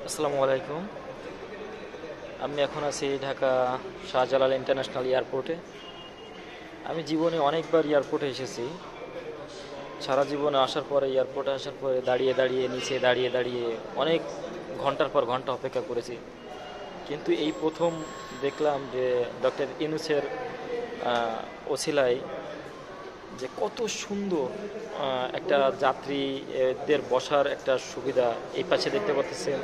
আসসালামু আলাইকুম। আমি এখন আছি ঢাকা শাহজালাল ইন্টারন্যাশনাল এয়ারপোর্টে। আমি জীবনে অনেকবার এয়ারপোর্টে এসেছি। সারা জীবনে আসার পরে এয়ারপোর্টে আসার পরে দাঁড়িয়ে দাঁড়িয়ে নিচে দাঁড়িয়ে দাঁড়িয়ে অনেক ঘন্টার পর ঘন্টা অপেক্ষা করেছি, কিন্তু এই প্রথম দেখলাম যে ডক্টর ইউনূসের ওসিলায় যে কত সুন্দর একটা যাত্রীদের বসার একটা সুবিধা। এই পাশে দেখতে পাচ্ছেন,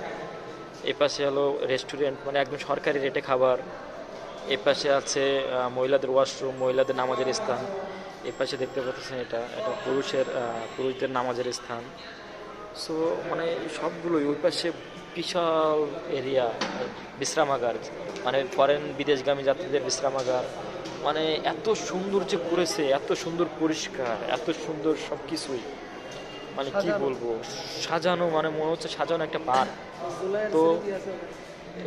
এই পাশে হলো রেস্টুরেন্ট, মানে একদম সরকারি রেটে খাবার। এই পাশে আছে মহিলাদের ওয়াশরুম, মহিলাদের নামাজের স্থান। এই পাশে দেখতে পাচ্ছেন এটা এটা পুরুষদের নামাজের স্থান। সো মানে সবগুলোই ওই পাশে বিশাল এরিয়া, বিশ্রামাগার, মানে ফরেন বিদেশগামী যাত্রীদের বিশ্রামাগার। মানে এত সুন্দর যে করেছে, এত সুন্দর পরিষ্কার, এত সুন্দর সব কিছুই, মানে কি বলবো, সাজানো, মানে মনে হচ্ছে সাজানো একটা পার্ক। তো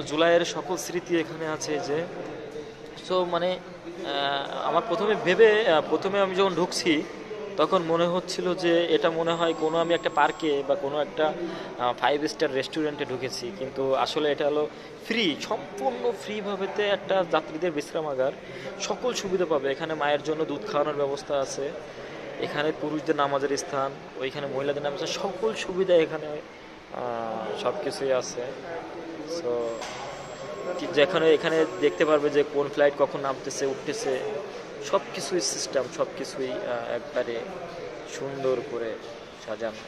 জুলাইয়ের সকল স্মৃতি এখানে আছে যে। সো মানে আমার প্রথমে আমি যখন ঢুকছি তখন মনে হচ্ছিল যে এটা মনে হয় কোনো আমি একটা পার্কে বা কোনো একটা 5 স্টার রেস্টুরেন্টে ঢুকেছি, কিন্তু আসলে এটা হলো ফ্রি, সম্পূর্ণ ফ্রিভাবেতে একটা যাত্রীদের বিশ্রামাগার। সকল সুবিধা পাবে এখানে। মায়ের জন্য দুধ খাওয়ানোর ব্যবস্থা আছে, এখানে পুরুষদের নামাজের স্থান, ওইখানে মহিলাদের নামাজের স্থান, সকল সুবিধা এখানে সব কিছুই আছে। সো যেখানে এখানে দেখতে পারবে যে কোন ফ্লাইট কখন নামতেছে উঠতেছে, সব কিছুই সিস্টেম, সব কিছুই একবারে সুন্দর করে সাজানো।